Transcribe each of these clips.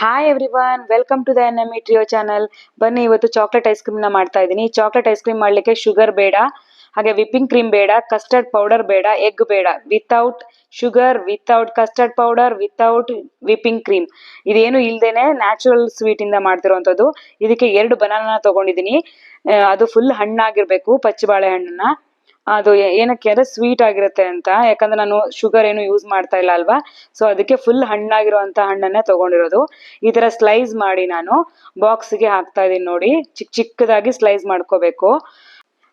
Hi everyone, welcome to the NME trio channel. ಬನ್ನಿ, ಇವತ್ತು chocolate ice ಕ್ರೀಮ್ನ ಮಾಡ್ತಾ ಇದ್ದೀನಿ. ಚಾಕ್ಲೇಟ್ ಐಸ್ ಕ್ರೀಮ್ ಮಾಡಲಿಕ್ಕೆ ಶುಗರ್ ಬೇಡ, ಹಾಗೆ ವಿಪ್ಪಿಂಗ್ ಕ್ರೀಮ್ ಬೇಡ, ಕಸ್ಟರ್ಡ್ ಪೌಡರ್ ಬೇಡ, ಎಗ್ ಬೇಡ. Without sugar, without custard powder, without whipping cream, ಇದೇನು ಇಲ್ದೇನೆ ನ್ಯಾಚುರಲ್ ಸ್ವೀಟ್ ಇಂದ ಮಾಡ್ತಿರೋಂಥದ್ದು. ಇದಕ್ಕೆ 2 ಬನಾನ ತಗೊಂಡಿದ್ದೀನಿ. ಅದು ಫುಲ್ ಹಣ್ಣಾಗಿರ್ಬೇಕು, ಪಚ್ಚ ಬಾಳೆಹಣ್ಣನ್ನ. ಅದು ಏನಕ್ಕೆ ಅಂದ್ರೆ ಸ್ವೀಟ್ ಆಗಿರುತ್ತೆ ಅಂತ, ಯಾಕಂದ್ರೆ ನಾನು ಶುಗರ್ ಏನು ಯೂಸ್ ಮಾಡ್ತಾ ಇಲ್ಲ ಅಲ್ವಾ. ಸೊ ಅದಕ್ಕೆ ಫುಲ್ ಹಣ್ಣಾಗಿರುವಂತ ಹಣ್ಣನ್ನೇ ತಗೊಂಡಿರೋದು. ಈ ತರ ಸ್ಲೈಸ್ ಮಾಡಿ ನಾನು ಬಾಕ್ಸ್ಗೆ ಹಾಕ್ತಾ ಇದೀನಿ ನೋಡಿ. ಚಿಕ್ಕದಾಗಿ ಸ್ಲೈಸ್ ಮಾಡ್ಕೋಬೇಕು.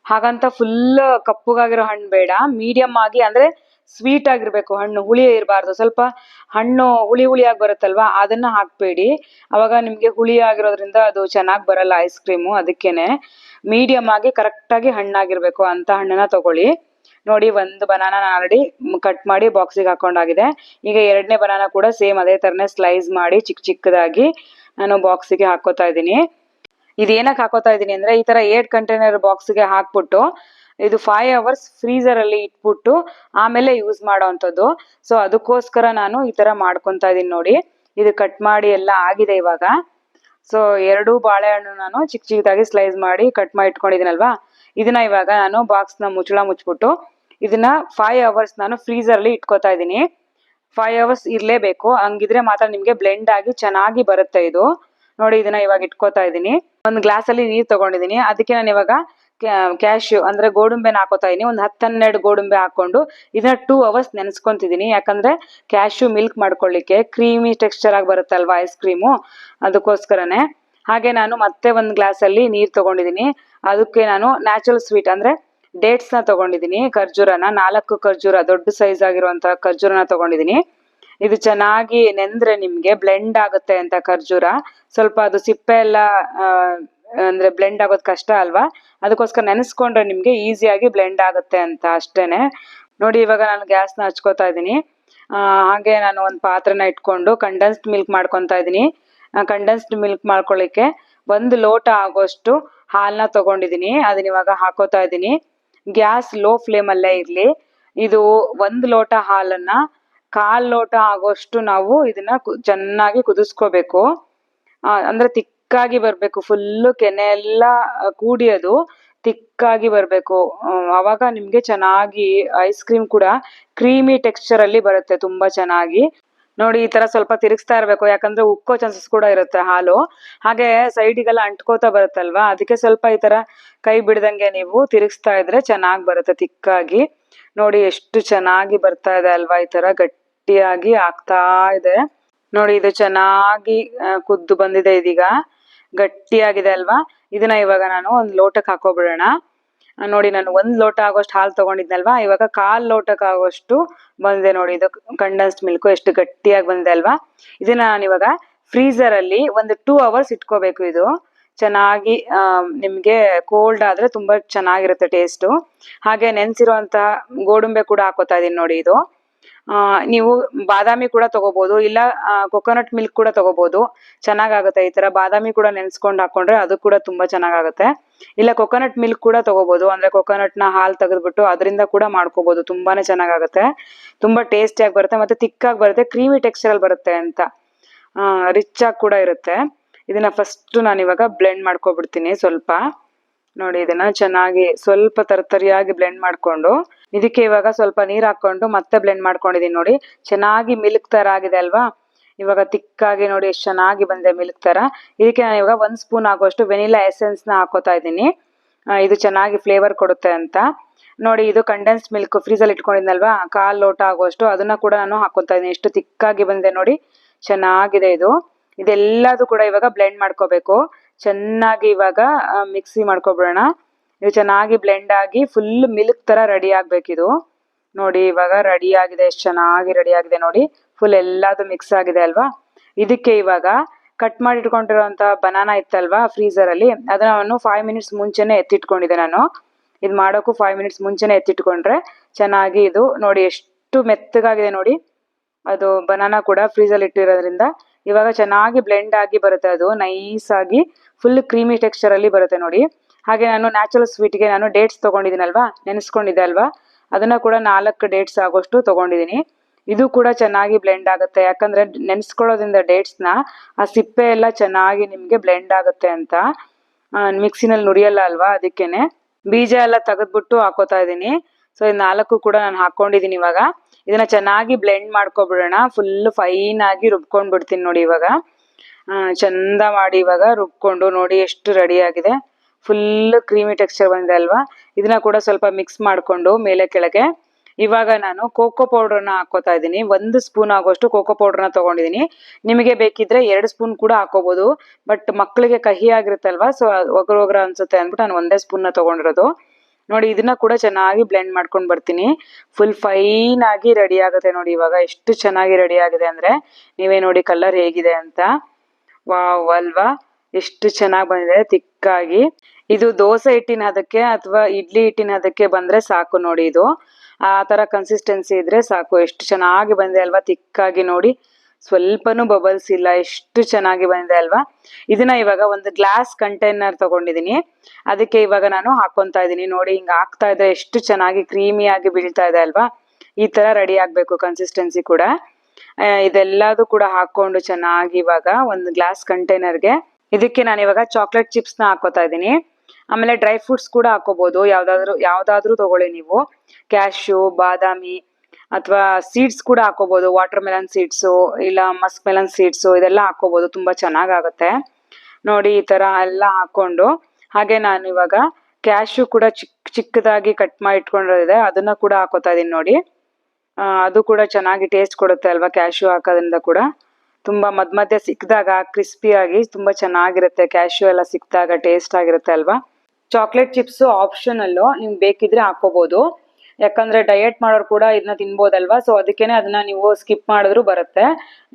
ಹಾಗಂತ ಫುಲ್ ಕಪ್ಪುಗಾಗಿರೋ ಹಣ್ಣು ಬೇಡ, ಮೀಡಿಯಂ ಆಗಿ, ಅಂದ್ರೆ ಸ್ವೀಟ್ ಆಗಿರ್ಬೇಕು ಹಣ್ಣು, ಹುಳಿ ಇರಬಾರ್ದು. ಸ್ವಲ್ಪ ಹಣ್ಣು ಹುಳಿ ಹುಳಿಯಾಗಿ ಬರುತ್ತಲ್ವಾ, ಅದನ್ನ ಹಾಕ್ಬೇಡಿ. ಅವಾಗ ನಿಮ್ಗೆ ಹುಳಿ ಆಗಿರೋದ್ರಿಂದ ಅದು ಚೆನ್ನಾಗಿ ಬರಲ್ಲ ಐಸ್ ಕ್ರೀಮು. ಅದಕ್ಕೇನೆ ಮೀಡಿಯಂ ಆಗಿ ಕರೆಕ್ಟ್ ಆಗಿ ಹಣ್ಣಾಗಿರ್ಬೇಕು ಅಂತ ಹಣ್ಣನ್ನ ತಗೊಳ್ಳಿ. ನೋಡಿ, ಒಂದು ಬನಾನ ಆಲ್ರೆಡಿ ಕಟ್ ಮಾಡಿ ಬಾಕ್ಸಿಗೆ ಹಾಕೊಂಡಾಗಿದೆ. ಈಗ 2ನೇ ಬನಾನ ಕೂಡ ಸೇಮ್ ಅದೇ ತರನೇ ಸ್ಲೈಸ್ ಮಾಡಿ ಚಿಕ್ಕದಾಗಿ ನಾನು ಬಾಕ್ಸಿಗೆ ಹಾಕೋತಾ ಇದ್ದೀನಿ. ಇದೇನಕ್ಕೆ ಹಾಕೋತಾ ಇದ್ದೀನಿ ಅಂದ್ರೆ, ಈ ತರ 8 ಕಂಟೈನರ್ ಬಾಕ್ಸ್ಗೆ ಹಾಕ್ಬಿಟ್ಟು ಇದು 5 hours ಫ್ರೀಸರ್ ಅಲ್ಲಿ ಇಟ್ಬಿಟ್ಟು ಆಮೇಲೆ ಯೂಸ್ ಮಾಡೋವಂಥದ್ದು. ಸೊ ಅದಕ್ಕೋಸ್ಕರ ನಾನು ಈ ತರ ಮಾಡ್ಕೊತಾ ಇದೀನಿ ನೋಡಿ. ಇದು ಕಟ್ ಮಾಡಿ ಎಲ್ಲ ಆಗಿದೆ ಇವಾಗ. ಸೊ 2 ಬಾಳೆಹಣ್ಣು ನಾನು ಚಿಕ್ಕದಾಗಿ ಸ್ಲೈಸ್ ಮಾಡಿ ಕಟ್ ಮಾಡಿ ಇಟ್ಕೊಂಡಿದ್ದೀನಲ್ವಾ, ಇದನ್ನ ಇವಾಗ ನಾನು ಬಾಕ್ಸ್ನ ಮುಚ್ಚಳ ಮುಚ್ಬಿಟ್ಟು ಇದನ್ನ 5 hours ನಾನು ಫ್ರೀಸರ್ ಅಲ್ಲಿ ಇಟ್ಕೋತಾ ಇದ್ದೀನಿ. 5 hours ಇರ್ಲೇಬೇಕು, ಹಂಗಿದ್ರೆ ಮಾತ್ರ ನಿಮ್ಗೆ ಬ್ಲೆಂಡ್ ಆಗಿ ಚೆನ್ನಾಗಿ ಬರುತ್ತೆ ಇದು. ನೋಡಿ, ಇದನ್ನ ಇವಾಗ ಇಟ್ಕೋತಾ ಇದ್ದೀನಿ. ಒಂದು ಗ್ಲಾಸ್ ಅಲ್ಲಿ ನೀರ್ ತಗೊಂಡಿದ್ದೀನಿ. ಅದಕ್ಕೆ ನಾನು ಇವಾಗ ಕ್ಯಾಶ್ಯೂ ಅಂದ್ರೆ ಗೋಡಂಬೆನ ಹಾಕೋತಾ ಇದೀನಿ. ಒಂದು 10-12 ಗೋಡಂಬೆ ಹಾಕೊಂಡು ಇದನ್ನ 2 hours ನೆನೆಸ್ಕೊಂತಿದ್ದೀನಿ. ಯಾಕಂದ್ರೆ ಕ್ಯಾಶ್ಯೂ ಮಿಲ್ಕ್ ಮಾಡ್ಕೊಳ್ಳಿಕ್ಕೆ ಕ್ರೀಮಿ ಟೆಕ್ಸ್ಚರ್ ಆಗಿ ಬರುತ್ತಲ್ವಾ ಐಸ್ ಕ್ರೀಮು, ಅದಕ್ಕೋಸ್ಕರನೇ. ಹಾಗೆ ನಾನು ಮತ್ತೆ ಒಂದು ಗ್ಲಾಸ್ ಅಲ್ಲಿ ನೀರ್ ತಗೊಂಡಿದ್ದೀನಿ. ಅದಕ್ಕೆ ನಾನು ನ್ಯಾಚುರಲ್ ಸ್ವೀಟ್ ಅಂದ್ರೆ ಡೇಟ್ಸ್ ನ ತಗೊಂಡಿದ್ದೀನಿ. ಖರ್ಜೂರನ 4 ಖರ್ಜೂರ, ದೊಡ್ಡ ಸೈಜ್ ಆಗಿರುವಂತ ಖರ್ಜೂರನ ತಗೊಂಡಿದ್ದೀನಿ. ಇದು ಚೆನ್ನಾಗಿ ನೆಂದ್ರೆ ನಿಮ್ಗೆ ಬ್ಲೆಂಡ್ ಆಗುತ್ತೆ ಅಂತ ಖರ್ಜೂರ. ಸ್ವಲ್ಪ ಅದು ಸಿಪ್ಪೆ ಎಲ್ಲ ಅಂದ್ರೆ ಬ್ಲೆಂಡ್ ಆಗೋದು ಕಷ್ಟ ಅಲ್ವಾ, ಅದಕ್ಕೋಸ್ಕರ ನೆನೆಸ್ಕೊಂಡ್ರೆ ನಿಮ್ಗೆ ಈಸಿಯಾಗಿ ಬ್ಲೆಂಡ್ ಆಗುತ್ತೆ ಅಂತ ಅಷ್ಟೇನೆ. ನೋಡಿ, ಇವಾಗ ನಾನು ಗ್ಯಾಸ್ನ ಹಚ್ಕೋತಾ ಇದ್ದೀನಿ. ಹಾಗೆ ನಾನು ಒಂದು ಪಾತ್ರೆನ ಇಟ್ಕೊಂಡು ಕಂಡೆನ್ಸ್ಡ್ ಮಿಲ್ಕ್ ಮಾಡ್ಕೊತಾ ಇದ್ದೀನಿ. ಕಂಡೆನ್ಸ್ಡ್ ಮಿಲ್ಕ್ ಮಾಡ್ಕೊಳ್ಳಿಕ್ಕೆ 1 ಲೋಟ ಆಗೋಷ್ಟು ಹಾಲನ್ನ ತಗೊಂಡಿದ್ದೀನಿ. ಅದನ್ನ ಇವಾಗ ಹಾಕೋತಾ ಇದ್ದೀನಿ. ಗ್ಯಾಸ್ ಲೋ ಫ್ಲೇಮ್ ಅಲ್ಲೇ ಇರ್ಲಿ. ಇದು 1 ಲೋಟ ಹಾಲನ್ನ 1/4 ಲೋಟ ಆಗೋಷ್ಟು ನಾವು ಇದನ್ನ ಚೆನ್ನಾಗಿ ಕುದಿಸ್ಕೋಬೇಕು. ಅಂದ್ರೆ ತಿಕ್ಕಾಗಿ ಬರ್ಬೇಕು, ಫುಲ್ಲು ಕೆನೆ ಎಲ್ಲ ಕೂಡಿ ಅದು ತಿಕ್ಕಾಗಿ ಬರ್ಬೇಕು. ಅವಾಗ ನಿಮ್ಗೆ ಚೆನ್ನಾಗಿ ಐಸ್ ಕ್ರೀಮ್ ಕೂಡ ಕ್ರೀಮಿ ಟೆಕ್ಸ್ಚರ್ ಅಲ್ಲಿ ಬರುತ್ತೆ ತುಂಬಾ ಚೆನ್ನಾಗಿ. ನೋಡಿ, ಈ ತರ ಸ್ವಲ್ಪ ತಿರುಗಿಸ್ತಾ ಇರ್ಬೇಕು, ಯಾಕಂದ್ರೆ ಉಕ್ಕೋ ಚಾನ್ಸಸ್ ಕೂಡ ಇರುತ್ತೆ ಹಾಲು. ಹಾಗೆ ಸೈಡಿಗೆಲ್ಲ ಅಂಟ್ಕೋತಾ ಬರುತ್ತಲ್ವಾ, ಅದಕ್ಕೆ ಸ್ವಲ್ಪ ಈ ತರ ಕೈ ಬಿಡ್ದಂಗೆ ನೀವು ತಿರುಗಿಸ್ತಾ ಇದ್ರೆ ಚೆನ್ನಾಗಿ ಬರುತ್ತೆ ತಿಕ್ಕಾಗಿ. ನೋಡಿ, ಎಷ್ಟು ಚೆನ್ನಾಗಿ ಬರ್ತಾ ಇದೆ ಅಲ್ವಾ, ಈ ತರ ಗಟ್ಟಿಯಾಗಿ ಆಗ್ತಾ ಇದೆ. ನೋಡಿ, ಇದು ಚೆನ್ನಾಗಿ ಕುದ್ದು ಬಂದಿದೆ, ಇದೀಗ ಗಟ್ಟಿಯಾಗಿದೆ ಅಲ್ವಾ. ಇದನ್ನ ಇವಾಗ ನಾನು ಒಂದು ಲೋಟಕ್ಕೆ ಹಾಕೋಬಿಡೋಣ. ನೋಡಿ, ನಾನು 1 ಲೋಟ ಆಗೋಷ್ಟು ಹಾಲು ತಗೊಂಡಿದ್ನಲ್ವಾ, ಇವಾಗ 1/4 ಲೋಟಕ್ಕೆ ಆಗೋಷ್ಟು ಬಂದಿದೆ. ನೋಡಿ, ಇದು ಕಂಡೆನ್ಸ್ಡ್ ಮಿಲ್ಕ್ ಎಷ್ಟು ಗಟ್ಟಿಯಾಗಿ ಬಂದಿದೆ ಅಲ್ವಾ. ಇದನ್ನ ನಾನು ಇವಾಗ ಫ್ರೀಸರ್ ಅಲ್ಲಿ ಒಂದು 2 hours ಇಟ್ಕೋಬೇಕು. ಇದು ಚೆನ್ನಾಗಿ ನಿಮ್ಗೆ ಕೋಲ್ಡ್ ಆದ್ರೆ ತುಂಬಾ ಚೆನ್ನಾಗಿರುತ್ತೆ ಟೇಸ್ಟು. ಹಾಗೆ ನೆನ್ಸಿರುವಂತಹ ಗೋಡಂಬೆ ಕೂಡ ಹಾಕೋತಾ ಇದೀನಿ ನೋಡಿ. ಇದು ನೀವು ಬಾದಾಮಿ ಕೂಡ ತಗೋಬಹುದು, ಇಲ್ಲ ಕೊಕೊನಟ್ ಮಿಲ್ಕ್ ಕೂಡ ತಗೋಬಹುದು, ಚೆನ್ನಾಗಾಗುತ್ತೆ. ಈ ತರ ಬಾದಾಮಿ ಕೂಡ ನೆನ್ಸ್ಕೊಂಡು ಹಾಕೊಂಡ್ರೆ ಅದು ಕೂಡ ತುಂಬಾ ಚೆನ್ನಾಗಾಗುತ್ತೆ. ಇಲ್ಲ ಕೊಕೊನಟ್ ಮಿಲ್ಕ್ ಕೂಡ ತಗೋಬಹುದು, ಅಂದ್ರೆ ಕೊಕೊನಟ್ ನ ಹಾಲು ತೆಗೆದ್ಬಿಟ್ಟು ಅದರಿಂದ ಕೂಡ ಮಾಡ್ಕೋಬಹುದು, ತುಂಬಾನೇ ಚೆನ್ನಾಗಾಗುತ್ತೆ. ತುಂಬಾ ಟೇಸ್ಟಿಯಾಗಿ ಬರುತ್ತೆ, ಮತ್ತೆ ತಿಕ್ಕಾಗಿ ಬರುತ್ತೆ, ಕ್ರೀಮಿ ಟೆಕ್ಸ್ಚರ್ ಅಲ್ಲಿ ಬರುತ್ತೆ ಅಂತ, ರಿಚ್ ಆಗಿ ಕೂಡ ಇರುತ್ತೆ. ಇದನ್ನ ಫಸ್ಟ್ ನಾನು ಇವಾಗ ಬ್ಲೆಂಡ್ ಮಾಡ್ಕೊಬಿಡ್ತೀನಿ ಸ್ವಲ್ಪ. ನೋಡಿ, ಇದನ್ನ ಚೆನ್ನಾಗಿ ಸ್ವಲ್ಪ ತರಿಯಾಗಿ ಬ್ಲೆಂಡ್ ಮಾಡ್ಕೊಂಡು ಇದಕ್ಕೆ ಇವಾಗ ಸ್ವಲ್ಪ ನೀರ್ ಹಾಕೊಂಡು ಮತ್ತೆ ಬ್ಲೆಂಡ್ ಮಾಡ್ಕೊಂಡಿದೀನಿ. ನೋಡಿ, ಚೆನ್ನಾಗಿ ಮಿಲ್ಕ್ ತರ ಆಗಿದೆ ಅಲ್ವಾ. ಇವಾಗ ತಿಕ್ಕಾಗಿ ನೋಡಿ ಎಷ್ಟು ಚೆನ್ನಾಗಿ ಬಂದಿದೆ ಮಿಲ್ಕ್ ತರ. ಇದಕ್ಕೆ ನಾನು ಇವಾಗ 1 ಸ್ಪೂನ್ ಆಗೋಷ್ಟು ವೆನಿಲಾ ಎಸೆನ್ಸ್ ನ ಹಾಕೋತಾ ಇದ್ದೀನಿ. ಇದು ಚೆನ್ನಾಗಿ ಫ್ಲೇವರ್ ಕೊಡುತ್ತೆ ಅಂತ. ನೋಡಿ, ಇದು ಕಂಡೆನ್ಸ್ಡ್ ಮಿಲ್ಕ್ ಫ್ರೀಸಲ್ಲಿ ಇಟ್ಕೊಂಡಿದ್ನಲ್ವಾ, 1/4 ಲೋಟ ಆಗೋಷ್ಟು, ಅದನ್ನ ಕೂಡ ನಾನು ಹಾಕೋತಾ ಇದ್ದೀನಿ. ಎಷ್ಟು ತಿಕ್ಕಾಗಿ ಬಂದಿದೆ ನೋಡಿ, ಚೆನ್ನಾಗಿದೆ ಇದು. ಇದೆಲ್ಲದು ಕೂಡ ಇವಾಗ ಬ್ಲೆಂಡ್ ಮಾಡ್ಕೋಬೇಕು ಚೆನ್ನಾಗಿ. ಇವಾಗ ಮಿಕ್ಸಿ ಮಾಡ್ಕೊಬಿಡೋಣ. ಇದು ಚೆನ್ನಾಗಿ ಬ್ಲೆಂಡ್ ಆಗಿ ಫುಲ್ ಮಿಲ್ಕ್ ತರ ರೆಡಿ ಆಗ್ಬೇಕಿದು. ನೋಡಿ, ಇವಾಗ ರೆಡಿ ಆಗಿದೆ, ಎಷ್ಟು ಚೆನ್ನಾಗಿ ರೆಡಿ ಆಗಿದೆ ನೋಡಿ, ಫುಲ್ ಎಲ್ಲದು ಮಿಕ್ಸ್ ಆಗಿದೆ ಅಲ್ವಾ. ಇದಕ್ಕೆ ಇವಾಗ ಕಟ್ ಮಾಡಿ ಇಟ್ಕೊಂಡಿರುವಂತ ಬನಾನಾ ಇತ್ತಲ್ವಾ ಫ್ರೀಸರ್ ಅಲ್ಲಿ, ಅದನ್ನ ನಾನು 5 minutes ಮುಂಚೆನೆ ಎತ್ತಿಟ್ಕೊಂಡಿದ್ದೆ ನಾನು. ಇದು ಮಾಡೋಕ್ಕೂ 5 minutes ಮುಂಚೆನೆ ಎತ್ತಿಟ್ಕೊಂಡ್ರೆ ಚೆನ್ನಾಗಿ ಇದು ನೋಡಿ ಎಷ್ಟು ಮೆತ್ತಗಾಗಿದೆ ನೋಡಿ. ಅದು ಬನಾನಾ ಕೂಡ ಫ್ರೀಸಲ್ಲಿ ಇಟ್ಟಿರೋದ್ರಿಂದ ಇವಾಗ ಚೆನ್ನಾಗಿ ಬ್ಲೆಂಡ್ ಆಗಿ ಬರುತ್ತೆ, ಅದು ನೈಸ್ ಆಗಿ ಫುಲ್ ಕ್ರೀಮಿ ಟೆಕ್ಸ್ಚರ್ ಅಲ್ಲಿ ಬರುತ್ತೆ ನೋಡಿ. ಹಾಗೆ ನಾನು ನ್ಯಾಚುರಲ್ ಸ್ವೀಟ್ಗೆ ನಾನು ಡೇಟ್ಸ್ ತಗೊಂಡಿದ್ದೀನಲ್ವಾ, ನೆನೆಸ್ಕೊಂಡಿದ್ದೆ ಅಲ್ವಾ, ಅದನ್ನ ಕೂಡ 4 ಡೇಟ್ಸ್ ಆಗೋಷ್ಟು ತಗೊಂಡಿದ್ದೀನಿ. ಇದು ಕೂಡ ಚೆನ್ನಾಗಿ ಬ್ಲೆಂಡ್ ಆಗುತ್ತೆ, ಯಾಕಂದ್ರೆ ನೆನೆಸ್ಕೊಳ್ಳೋದ್ರಿಂದ ಡೇಟ್ಸ್ನ ಆ ಸಿಪ್ಪೆ ಎಲ್ಲ ಚೆನ್ನಾಗಿ ನಿಮಗೆ ಬ್ಲೆಂಡ್ ಆಗುತ್ತೆ ಅಂತ. ಮಿಕ್ಸಿನಲ್ಲಿ ನುರಿಯಲ್ಲ ಅಲ್ವಾ, ಅದಕ್ಕೇನೆ ಬೀಜ ಎಲ್ಲ ತೆಗೆದ್ಬಿಟ್ಟು ಹಾಕೋತಾ ಇದ್ದೀನಿ. ಸೊ ಇದು 4 ಕೂಡ ನಾನು ಹಾಕೊಂಡಿದ್ದೀನಿ. ಇವಾಗ ಇದನ್ನ ಚೆನ್ನಾಗಿ ಬ್ಲೆಂಡ್ ಮಾಡ್ಕೊಬಿಡೋಣ. ಫುಲ್ ಫೈನ್ ಆಗಿ ರುಬ್ಕೊಂಡ್ ಬಿಡ್ತೀನಿ ನೋಡಿ. ಇವಾಗ ಚಂದ ಮಾಡಿ ಇವಾಗ ರುಬ್ಕೊಂಡು ನೋಡಿ ಎಷ್ಟು ರೆಡಿ ಆಗಿದೆ. ಫುಲ್ ಕ್ರೀಮಿ ಟೆಕ್ಸ್ಚರ್ ಬಂದಿದೆ ಅಲ್ವಾ. ಇದನ್ನ ಕೂಡ ಸ್ವಲ್ಪ ಮಿಕ್ಸ್ ಮಾಡ್ಕೊಂಡು ಮೇಲೆ ಕೆಳಗೆ ಇವಾಗ ನಾನು ಕೋಕೋ ಪೌಡ್ರನ್ನ ಹಾಕೋತಾ ಇದ್ದೀನಿ. 1 ಸ್ಪೂನ್ ಆಗೋಷ್ಟು ಕೋಕೋ ಪೌಡ್ರನ್ನ ತಗೊಂಡಿದ್ದೀನಿ. ನಿಮಗೆ ಬೇಕಿದ್ರೆ 2 ಸ್ಪೂನ್ ಕೂಡ ಹಾಕೋಬಹುದು, ಬಟ್ ಮಕ್ಕಳಿಗೆ ಕಹಿ ಆಗಿರುತ್ತಲ್ವಾ, ಸೊ ಒಗ್ರ ಅನ್ಸುತ್ತೆ ಅಂದ್ಬಿಟ್ಟು ನಾನು 1 ಸ್ಪೂನ್ನ ತಗೊಂಡಿರೋದು. ನೋಡಿ ಇದನ್ನ ಕೂಡ ಚೆನ್ನಾಗಿ ಬ್ಲೆಂಡ್ ಮಾಡ್ಕೊಂಡು ಬರ್ತೀನಿ. ಫುಲ್ ಫೈನ್ ಆಗಿ ರೆಡಿ ಆಗುತ್ತೆ ನೋಡಿ. ಇವಾಗ ಎಷ್ಟು ಚೆನ್ನಾಗಿ ರೆಡಿ ಆಗಿದೆ ಅಂದ್ರೆ ನೀವೇ ನೋಡಿ ಕಲರ್ ಹೇಗಿದೆ ಅಂತ. ವಾವ್ ಅಲ್ವಾ, ಎಷ್ಟು ಚೆನ್ನಾಗಿ ಬಂದಿದೆ ತಿಕ್ಕಾಗಿ. ಇದು ದೋಸೆ ಹಿಟ್ಟಿನ ಹದಕ್ಕೆ ಅಥವಾ ಇಡ್ಲಿ ಹಿಟ್ಟಿನ ಹದಕ್ಕೆ ಬಂದ್ರೆ ಸಾಕು ನೋಡಿ. ಇದು ಆ ತರ ಕನ್ಸಿಸ್ಟೆನ್ಸಿ ಇದ್ರೆ ಸಾಕು. ಎಷ್ಟು ಚೆನ್ನಾಗಿ ಬಂದಿದೆ ಅಲ್ವಾ ತಿಕ್ಕಾಗಿ. ನೋಡಿ ಸ್ವಲ್ಪನೂ ಬಬಲ್ಸ್ ಇಲ್ಲ, ಎಷ್ಟು ಚೆನ್ನಾಗಿ ಬಂದಿದೆ ಅಲ್ವಾ. ಇದನ್ನ ಇವಾಗ ಒಂದು ಗ್ಲಾಸ್ ಕಂಟೈನರ್ ತಗೊಂಡಿದೀನಿ, ಅದಕ್ಕೆ ಇವಾಗ ನಾನು ಹಾಕೊಂತಾ ಇದ್ದೀನಿ. ನೋಡಿ ಹಿಂಗ ಹಾಕ್ತಾ ಇದ್ರೆ ಎಷ್ಟು ಚೆನ್ನಾಗಿ ಕ್ರೀಮಿಯಾಗಿ ಬೀಳ್ತಾ ಇದೆ ಅಲ್ವಾ. ಈ ತರ ರೆಡಿ ಆಗ್ಬೇಕು ಕನ್ಸಿಸ್ಟೆನ್ಸಿ ಕೂಡ. ಇದೆಲ್ಲದು ಕೂಡ ಹಾಕೊಂಡು ಚೆನ್ನಾಗಿ ಇವಾಗ ಒಂದು ಗ್ಲಾಸ್ ಕಂಟೈನರ್ಗೆ ಇದಕ್ಕೆ ನಾನು ಇವಾಗ ಚಾಕ್ಲೇಟ್ ಚಿಪ್ಸ್ ನ ಹಾಕೋತಾ ಇದ್ದೀನಿ. ಆಮೇಲೆ ಡ್ರೈ ಫ್ರೂಟ್ಸ್ ಕೂಡ ಹಾಕೋಬಹುದು, ಯಾವ್ದಾದ್ರು ತಗೊಳ್ಳಿ ನೀವು. ಕ್ಯಾಶ್ಯೂ, ಬಾದಾಮಿ ಅಥವಾ ಸೀಡ್ಸ್ ಕೂಡ ಹಾಕೋಬಹುದು. ವಾಟರ್ ಮೆಲನ್ ಸೀಡ್ಸು ಇಲ್ಲ ಮಸ್ಕ್ ಮೆಲನ್ ಸೀಡ್ಸು ಇದೆಲ್ಲ ಹಾಕೋಬಹುದು, ತುಂಬಾ ಚೆನ್ನಾಗಾಗುತ್ತೆ ನೋಡಿ. ಈ ತರ ಎಲ್ಲ ಹಾಕೊಂಡು ಹಾಗೆ ನಾನು ಇವಾಗ ಕ್ಯಾಶ್ಯೂ ಕೂಡ ಚಿಕ್ಕದಾಗಿ ಕಟ್ ಮಾಡಿ ಇಟ್ಕೊಂಡಿರೋದಿದೆ, ಅದನ್ನ ಕೂಡ ಹಾಕೋತಾ ಇದೀನಿ ನೋಡಿ. ಅದು ಕೂಡ ಚೆನ್ನಾಗಿ ಟೇಸ್ಟ್ ಕೊಡುತ್ತೆ ಅಲ್ವಾ. ಕ್ಯಾಶ್ಯೂ ಹಾಕೋದ್ರಿಂದ ಕೂಡ ತುಂಬಾ ಮಧ್ಯ ಸಿಕ್ಕಿದಾಗ ಕ್ರಿಸ್ಪಿಯಾಗಿ ತುಂಬಾ ಚೆನ್ನಾಗಿರುತ್ತೆ. ಕ್ಯಾಶ್ಯೂ ಎಲ್ಲ ಸಿಕ್ಕಿದಾಗ ಟೇಸ್ಟ್ ಆಗಿರುತ್ತೆ ಅಲ್ವಾ. ಚಾಕ್ಲೇಟ್ ಚಿಪ್ಸ್ ಆಪ್ಷನಲ್ಲು, ನಿಮ್ಗೆ ಬೇಕಿದ್ರೆ ಹಾಕೋಬಹುದು, ಯಾಕಂದ್ರೆ ಡಯಟ್ ಮಾಡೋರು ಕೂಡ ಇದನ್ನ ತಿನ್ಬೋದಲ್ವಾ. ಸೊ ಅದಕ್ಕೇನೆ ಅದನ್ನ ನೀವು ಸ್ಕಿಪ್ ಮಾಡಿದ್ರು ಬರುತ್ತೆ.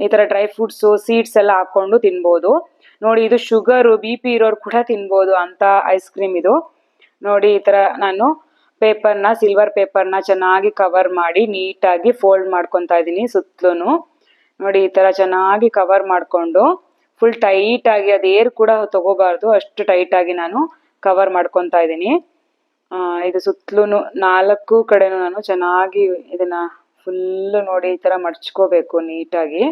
ಈ ತರ ಡ್ರೈ ಫ್ರೂಟ್ಸ್, ಸೀಡ್ಸ್ ಎಲ್ಲ ಹಾಕೊಂಡು ತಿನ್ಬೋದು ನೋಡಿ. ಇದು ಶುಗರು BP ಇರೋರು ಕೂಡ ತಿನ್ಬೋದು ಅಂತ ಐಸ್ ಕ್ರೀಮ್ ಇದು ನೋಡಿ. ಈ ತರ ನಾನು ಸಿಲ್ವರ್ ಪೇಪರ್ನ ಚೆನ್ನಾಗಿ ಕವರ್ ಮಾಡಿ ನೀಟಾಗಿ ಫೋಲ್ಡ್ ಮಾಡ್ಕೊತಾ ಇದ್ದೀನಿ ಸುತ್ತಲೂ ನೋಡಿ. ಈ ತರ ಚೆನ್ನಾಗಿ ಕವರ್ ಮಾಡ್ಕೊಂಡು ಫುಲ್ ಟೈಟ್ ಆಗಿ, ಅದು ಏರ್ ಕೂಡ ತಗೋಬಾರ್ದು, ಅಷ್ಟು ಟೈಟ್ ಆಗಿ ನಾನು ಕವರ್ ಮಾಡ್ಕೊತಾ ಇದ್ದೀನಿ. ಇದು ಸುತ್ತಲೂ 4 ಕಡೆನೂ ನಾನು ಚೆನ್ನಾಗಿ ಇದನ್ನ ಫುಲ್ ನೋಡಿ ಈ ತರ ಮಡ್ಚ್ಕೋಬೇಕು ನೀಟಾಗಿ.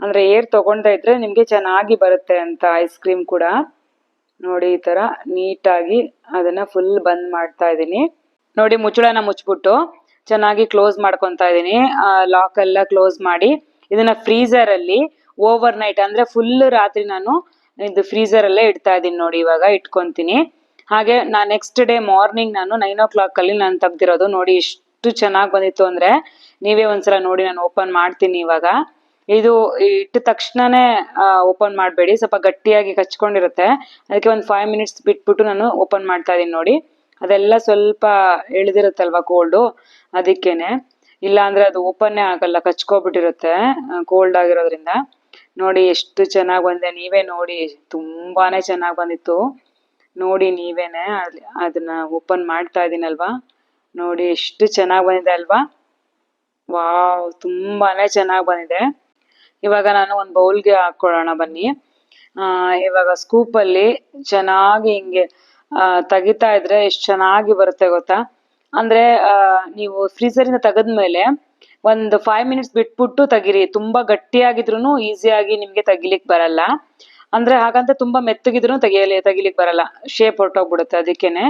ಅಂದ್ರೆ ಏರ್ ತಗೊಂಡ್ತಾ ಇದ್ರೆ ನಿಮ್ಗೆ ಚೆನ್ನಾಗಿ ಬರುತ್ತೆ ಅಂತ ಐಸ್ ಕ್ರೀಮ್ ಕೂಡ ನೋಡಿ. ಈ ತರ ನೀಟಾಗಿ ಅದನ್ನ ಫುಲ್ ಬಂದ್ ಮಾಡ್ತಾ ಇದ್ದೀನಿ ನೋಡಿ. ಮುಚ್ಚಳನ ಮುಚ್ಬಿಟ್ಟು ಚೆನ್ನಾಗಿ ಕ್ಲೋಸ್ ಮಾಡ್ಕೊತಾ ಇದ್ದೀನಿ. ಲಾಕ್ ಎಲ್ಲ ಕ್ಲೋಸ್ ಮಾಡಿ ಇದನ್ನ ಫ್ರೀಸರ್ ಅಲ್ಲಿ ಓವರ್ ನೈಟ್ ಅಂದ್ರೆ ಫುಲ್ ರಾತ್ರಿ ನಾನು ಇದು ಫ್ರೀಸರ್ ಅಲ್ಲೇ ಇಡ್ತಾ ಇದ್ದೀನಿ ನೋಡಿ. ಇವಾಗ ಇಟ್ಕೊಂತೀನಿ. ಹಾಗೆ ನೆಕ್ಸ್ಟ್ ಡೇ ಮಾರ್ನಿಂಗ್ ನಾನು 9 o'clock ಅಲ್ಲಿ ನಾನು ತೆಗ್ದಿರೋದು ನೋಡಿ. ಎಷ್ಟು ಚೆನ್ನಾಗಿ ಬಂದಿತ್ತು ಅಂದ್ರೆ ನೀವೇ ಒಂದ್ಸಲ ನೋಡಿ. ನಾನು ಓಪನ್ ಮಾಡ್ತೀನಿ ಇವಾಗ. ಇದು ಇಟ್ಟ ತಕ್ಷಣನೇ ಓಪನ್ ಮಾಡಬೇಡಿ, ಸ್ವಲ್ಪ ಗಟ್ಟಿಯಾಗಿ ಕಚ್ಕೊಂಡಿರುತ್ತೆ. ಅದಕ್ಕೆ ಒಂದು 5 minutes ಬಿಟ್ಬಿಟ್ಟು ನಾನು ಓಪನ್ ಮಾಡ್ತಾ ಇದೀನಿ ನೋಡಿ. ಅದೆಲ್ಲ ಸ್ವಲ್ಪ ಎಳೆದಿರುತ್ತಲ್ವಾ ಕೋಲ್ಡು, ಅದಕ್ಕೇನೆ. ಇಲ್ಲ ಅಂದ್ರೆ ಅದು ಓಪನ್ನೇ ಆಗಲ್ಲ, ಕಚ್ಕೊಬಿಟ್ಟಿರುತ್ತೆ ಕೋಲ್ಡ್ ಆಗಿರೋದ್ರಿಂದ. ನೋಡಿ ಎಷ್ಟು ಚೆನ್ನಾಗಿ ಬಂದಿದೆ, ನೀವೇ ನೋಡಿ. ತುಂಬಾನೇ ಚೆನ್ನಾಗಿ ಬಂದಿತ್ತು ನೋಡಿ. ನೀವೇನೆ ಅದನ್ನ ಓಪನ್ ಮಾಡ್ತಾ ಇದೀನಲ್ವಾ, ನೋಡಿ ಎಷ್ಟು ಚೆನ್ನಾಗಿ ಬಂದಿದೆ ಅಲ್ವಾ. ವಾವ್, ತುಂಬಾನೇ ಚೆನ್ನಾಗಿ ಬಂದಿದೆ. ಇವಾಗ ನಾನು ಒಂದು ಬೌಲ್ಗೆ ಹಾಕೊಳ್ಳೋಣ ಬನ್ನಿ. ಇವಾಗ ಸ್ಕೂಪ್ ಅಲ್ಲಿ ಚೆನ್ನಾಗಿ ಹಿಂಗೆ ತೆಗಿತಾ ಇದ್ರೆ ಎಷ್ಟು ಚೆನ್ನಾಗಿ ಬರುತ್ತೆ ಗೊತ್ತಾ. ಅಂದ್ರೆ ನೀವು ಫ್ರೀಸರ್ ಇಂದ ತೆಗೆದ್ಮೇಲೆ ಒಂದು 5 minutes ಬಿಟ್ಬಿಟ್ಟು ತೆಗಿರಿ. ತುಂಬಾ ಗಟ್ಟಿಯಾಗಿದ್ರು ಈಸಿಯಾಗಿ ನಿಮ್ಗೆ ತೆಗಿಲಿಕ್ ಬರಲ್ಲ. ಅಂದ್ರೆ ಹಾಗಂತ ತುಂಬಾ ಮೆತ್ತಗಿದ್ರು ತೆಗಿಲಿಕ್ ಬರಲ್ಲ, ಶೇಪ್ ಹೊರಟೋಗ್ಬಿಡುತ್ತೆ. ಅದಕ್ಕೇನೆ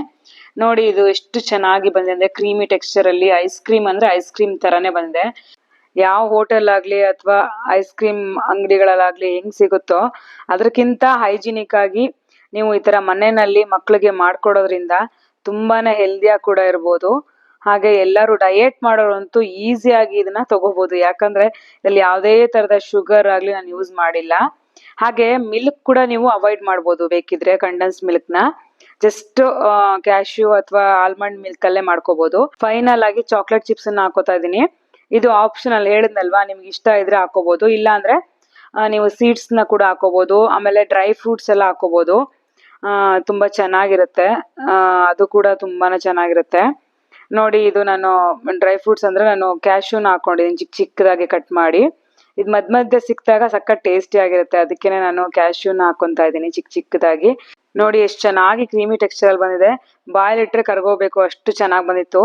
ನೋಡಿ ಇದು ಎಷ್ಟು ಚೆನ್ನಾಗಿ ಬಂದಿದೆ ಅಂದ್ರೆ ಕ್ರೀಮಿ ಟೆಕ್ಸ್ಚರ್ ಅಲ್ಲಿ. ಐಸ್ ಕ್ರೀಮ್ ಅಂದ್ರೆ ಐಸ್ ಕ್ರೀಮ್ ತರಾನೇ ಬಂದಿದೆ. ಯಾವ ಹೋಟೆಲ್ ಆಗ್ಲಿ ಅಥವಾ ಐಸ್ ಕ್ರೀಮ್ ಅಂಗಡಿಗಳಲ್ಲಾಗ್ಲಿ ಹೆಂಗ್ ಸಿಗುತ್ತೋ ಅದಕ್ಕಿಂತ ಹೈಜಿನಿಕ್ ಆಗಿ ನೀವು ಈ ತರ ಮನೆಯಲ್ಲಿ ಮಕ್ಕಳಿಗೆ ಮಾಡ್ಕೊಡೋದ್ರಿಂದ ತುಂಬಾನೇ ಹೆಲ್ದಿಯಾಗಿ ಕೂಡ ಇರ್ಬೋದು. ಹಾಗೆ ಎಲ್ಲರೂ ಡಯಟ್ ಮಾಡೋರಂತೂ ಈಸಿಯಾಗಿ ಇದನ್ನ ತಗೋಬಹುದು, ಯಾಕಂದ್ರೆ ಇದ್ರಲ್ಲಿ ಯಾವುದೇ ತರದ ಶುಗರ್ ಆಗ್ಲಿ ನಾನು ಯೂಸ್ ಮಾಡಿಲ್ಲ. ಹಾಗೆ ಮಿಲ್ಕ್ ಕೂಡ ನೀವು ಅವಾಯ್ಡ್ ಮಾಡ್ಬೋದು ಬೇಕಿದ್ರೆ. ಕಂಡೆನ್ಸ್ ಮಿಲ್ಕ್ ನ ಜಸ್ಟ್ ಕ್ಯಾಶ್ಯೂ ಅಥವಾ ಆಲ್ಮಂಡ್ ಮಿಲ್ಕ್ ಅಲ್ಲೇ ಮಾಡ್ಕೋಬಹುದು. ಫೈನಲ್ ಆಗಿ ಚಾಕ್ಲೇಟ್ ಚಿಪ್ಸ್ ಅನ್ನ ಹಾಕೋತಾ ಇದೀನಿ. ಇದು ಆಪ್ಷನಲ್, ಹೇಳಿದ್ನಲ್ವಾ, ನಿಮ್ಗೆ ಇಷ್ಟ ಇದ್ರೆ ಹಾಕೋಬಹುದು, ಇಲ್ಲ ಅಂದ್ರೆ ನೀವು ಸೀಡ್ಸ್ ನ ಕೂಡ ಹಾಕೋಬಹುದು. ಆಮೇಲೆ ಡ್ರೈ ಫ್ರೂಟ್ಸ್ ಎಲ್ಲ ಹಾಕೋಬಹುದು. ತುಂಬಾ ಚೆನ್ನಾಗಿರುತ್ತೆ. ಅದು ಕೂಡ ತುಂಬಾನೇ ಚೆನ್ನಾಗಿರುತ್ತೆ ನೋಡಿ. ಇದು ನಾನು ಡ್ರೈ ಫ್ರೂಟ್ಸ್ ಅಂದ್ರೆ ನಾನು ಕ್ಯಾಶ್ಯೂನ ಹಾಕೊಂಡಿದ್ದೀನಿ ಚಿಕ್ಕದಾಗಿ ಕಟ್ ಮಾಡಿ. ಇದು ಮಧ್ಯ ಸಿಕ್ಕಿದಾಗ ಸಖತ್ ಟೇಸ್ಟಿ ಆಗಿರುತ್ತೆ, ಅದಕ್ಕೇನೆ ನಾನು ಕ್ಯಾಶ್ಯೂನ ಹಾಕೊಂತಾ ಇದ್ದೀನಿ ಚಿಕ್ಕದಾಗಿ. ನೋಡಿ ಎಷ್ಟು ಚೆನ್ನಾಗಿ ಕ್ರೀಮಿ ಟೆಕ್ಸ್ಚರ್ ಅಲ್ಲಿ ಬಂದಿದೆ. ಬಾಯಲ್ಲಿಟ್ರೆ ಕರ್ಗೋಬೇಕು, ಅಷ್ಟು ಚೆನ್ನಾಗಿ ಬಂದಿತ್ತು.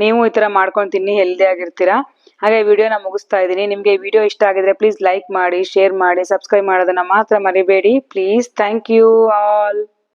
ನೀವು ಈ ತರ ಮಾಡ್ಕೊಂಡು ತಿನ್ನಿ, ಹೆಲ್ದಿ ಆಗಿರ್ತೀರಾ. ಹಾಗೆ ವಿಡಿಯೋನ ಮುಗಿಸ್ತಾ ಇದ್ದೀನಿ. ನಿಮಗೆ ಈ ವಿಡಿಯೋ ಇಷ್ಟ ಆಗಿದ್ರೆ ಪ್ಲೀಸ್ ಲೈಕ್ ಮಾಡಿ, ಶೇರ್ ಮಾಡಿ, ಸಬ್ಸ್ಕ್ರೈಬ್ ಮಾಡೋದನ್ನ ಮಾತ್ರ ಮರಿಬೇಡಿ ಪ್ಲೀಸ್. Thank you all.